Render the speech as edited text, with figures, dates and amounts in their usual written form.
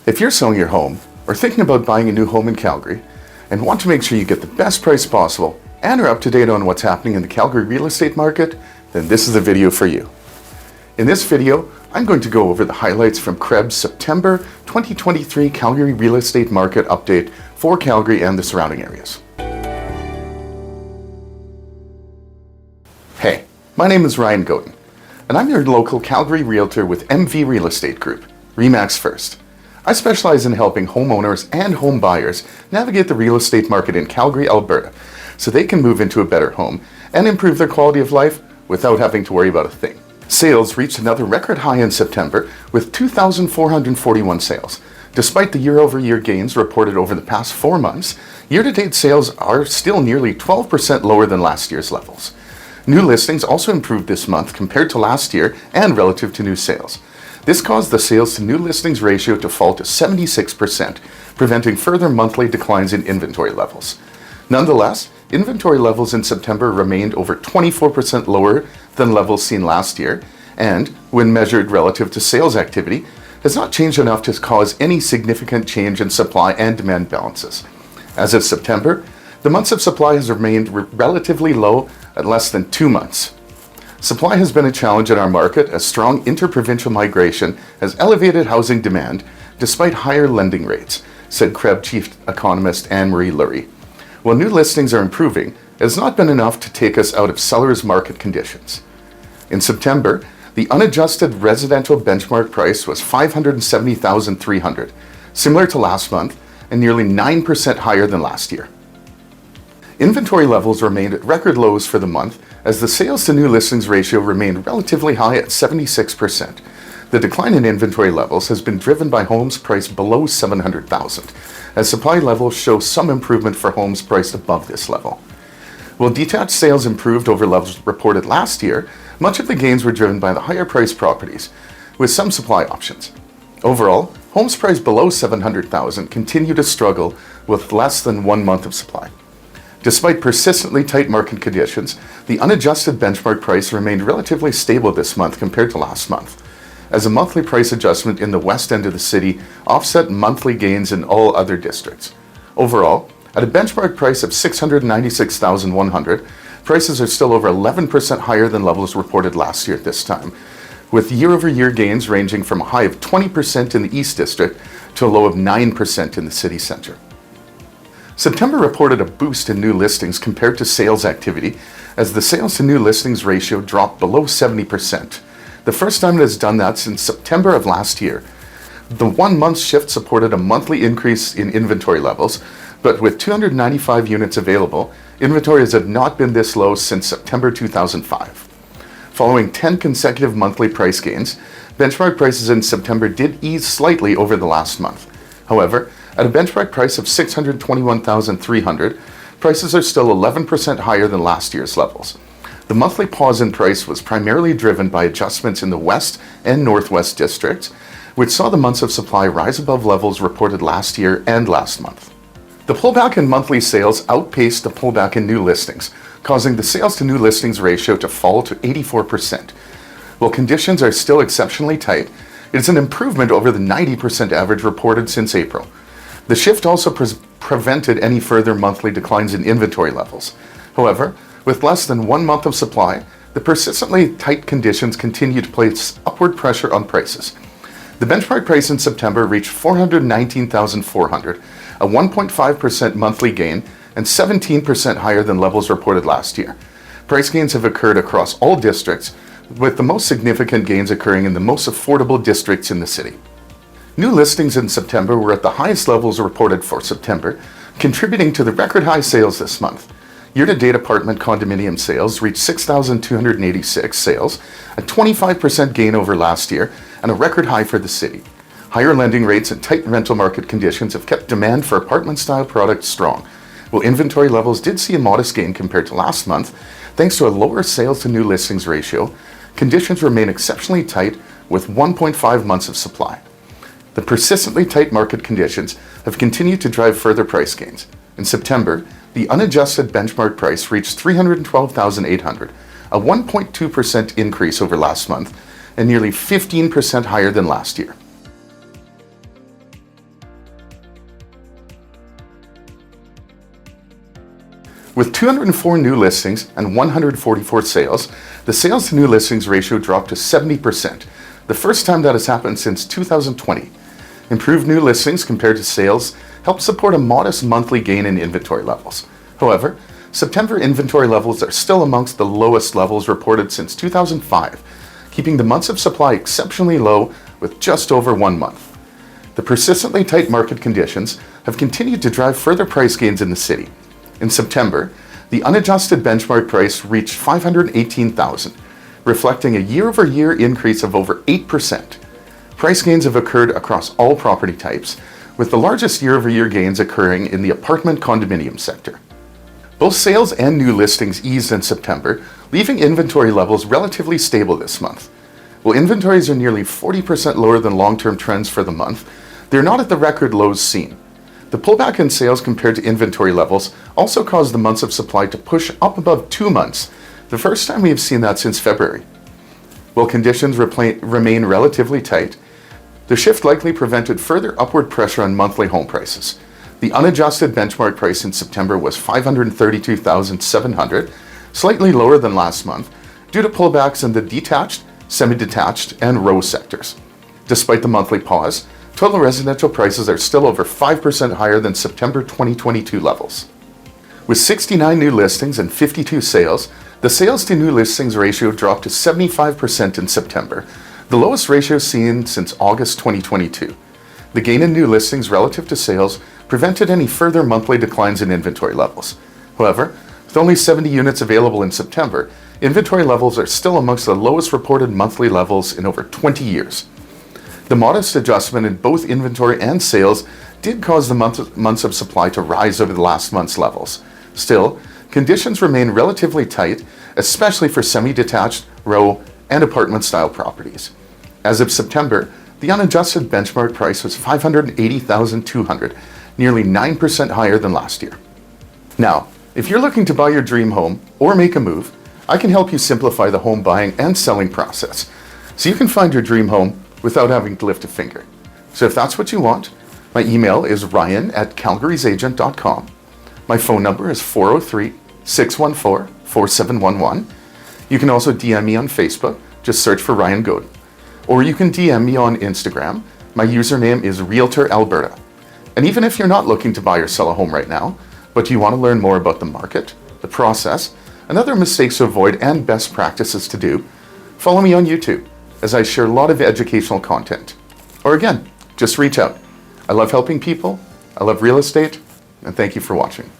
If you're selling your home or thinking about buying a new home in Calgary and want to make sure you get the best price possible and are up to date on what's happening in the Calgary real estate market, then this is the video for you. In this video, I'm going to go over the highlights from CREB's September 2023 Calgary real estate market update for Calgary and the surrounding areas. Hey, my name is Ryan Godin, and I'm your local Calgary realtor with MV Real Estate Group, RE/MAX First. I specialize in helping homeowners and home buyers navigate the real estate market in Calgary, Alberta, so they can move into a better home and improve their quality of life without having to worry about a thing. Sales reached another record high in September with 2,441 sales. Despite the year-over-year gains reported over the past 4 months, year-to-date sales are still nearly 12% lower than last year's levels. New listings also improved this month compared to last year and relative to new sales. This caused the sales to new listings ratio to fall to 76%, preventing further monthly declines in inventory levels. Nonetheless, inventory levels in September remained over 24% lower than levels seen last year, and, when measured relative to sales activity, has not changed enough to cause any significant change in supply and demand balances. As of September, the months of supply has remained relatively low at less than 2 months. Supply has been a challenge in our market as strong interprovincial migration has elevated housing demand despite higher lending rates, said CREB Chief Economist Anne-Marie Lurie. While new listings are improving, it has not been enough to take us out of sellers' market conditions. In September, the unadjusted residential benchmark price was $570,300, similar to last month and nearly 9% higher than last year. Inventory levels remained at record lows for the month as the sales to new listings ratio remained relatively high at 76%. The decline in inventory levels has been driven by homes priced below $700,000, as supply levels show some improvement for homes priced above this level. While detached sales improved over levels reported last year, much of the gains were driven by the higher priced properties, with some supply options. Overall, homes priced below $700,000 continue to struggle with less than 1 month of supply. Despite persistently tight market conditions, the unadjusted benchmark price remained relatively stable this month compared to last month, as a monthly price adjustment in the west end of the city offset monthly gains in all other districts. Overall, at a benchmark price of $696,100, prices are still over 11% higher than levels reported last year at this time, with year-over-year gains ranging from a high of 20% in the East District to a low of 9% in the city centre. September reported a boost in new listings compared to sales activity, as the sales to new listings ratio dropped below 70%. The first time it has done that since September of last year. The 1-month shift supported a monthly increase in inventory levels, but with 295 units available, inventories have not been this low since September 2005. Following 10 consecutive monthly price gains, benchmark prices in September did ease slightly over the last month. However, at a benchmark price of $621,300, prices are still 11% higher than last year's levels. The monthly pause in price was primarily driven by adjustments in the West and Northwest districts, which saw the months of supply rise above levels reported last year and last month. The pullback in monthly sales outpaced the pullback in new listings, causing the sales to new listings ratio to fall to 84%. While conditions are still exceptionally tight, it is an improvement over the 90% average reported since April. The shift also prevented any further monthly declines in inventory levels. However, with less than 1 month of supply, the persistently tight conditions continue to place upward pressure on prices. The benchmark price in September reached $419,400, a 1.5% monthly gain and 17% higher than levels reported last year. Price gains have occurred across all districts, with the most significant gains occurring in the most affordable districts in the city. New listings in September were at the highest levels reported for September, contributing to the record high sales this month. Year-to-date apartment condominium sales reached 6,286 sales, a 25% gain over last year, and a record high for the city. Higher lending rates and tight rental market conditions have kept demand for apartment-style products strong. While inventory levels did see a modest gain compared to last month, thanks to a lower sales to new listings ratio, conditions remain exceptionally tight with 1.5 months of supply. The persistently tight market conditions have continued to drive further price gains. In September, the unadjusted benchmark price reached $312,800, a 1.2% increase over last month and nearly 15% higher than last year. With 204 new listings and 144 sales, the sales to new listings ratio dropped to 70%, the first time that has happened since 2020. Improved new listings compared to sales helped support a modest monthly gain in inventory levels. However, September inventory levels are still amongst the lowest levels reported since 2005, keeping the months of supply exceptionally low with just over 1 month. The persistently tight market conditions have continued to drive further price gains in the city. In September, the unadjusted benchmark price reached $518,000, reflecting a year-over-year increase of over 8%. Price gains have occurred across all property types, with the largest year-over-year gains occurring in the apartment condominium sector. Both sales and new listings eased in September, leaving inventory levels relatively stable this month. While inventories are nearly 40% lower than long-term trends for the month, they're not at the record lows seen. The pullback in sales compared to inventory levels also caused the months of supply to push up above 2 months, the first time we have seen that since February. While conditions remain relatively tight, the shift likely prevented further upward pressure on monthly home prices. The unadjusted benchmark price in September was $532,700, slightly lower than last month, due to pullbacks in the detached, semi-detached, and row sectors. Despite the monthly pause, total residential prices are still over 5% higher than September 2022 levels. With 69 new listings and 52 sales, the sales to new listings ratio dropped to 75% in September, the lowest ratio seen since August 2022. The gain in new listings relative to sales prevented any further monthly declines in inventory levels. However, with only 70 units available in September, inventory levels are still amongst the lowest reported monthly levels in over 20 years. The modest adjustment in both inventory and sales did cause the months of supply to rise over the last month's levels. Still, conditions remain relatively tight, especially for semi-detached, row, and apartment-style properties. As of September, the unadjusted benchmark price was $580,200, nearly 9% higher than last year. Now, if you're looking to buy your dream home or make a move, I can help you simplify the home buying and selling process, so you can find your dream home without having to lift a finger. So if that's what you want, my email is ryan@calgarysagent.com. My phone number is 403-614-4711. You can also DM me on Facebook, just search for Ryan Godin. Or you can DM me on Instagram. My username is RealtorAlberta. And even if you're not looking to buy or sell a home right now, but you want to learn more about the market, the process, and other mistakes to avoid and best practices to do, follow me on YouTube, as I share a lot of educational content. Or again, just reach out. I love helping people, I love real estate, and thank you for watching.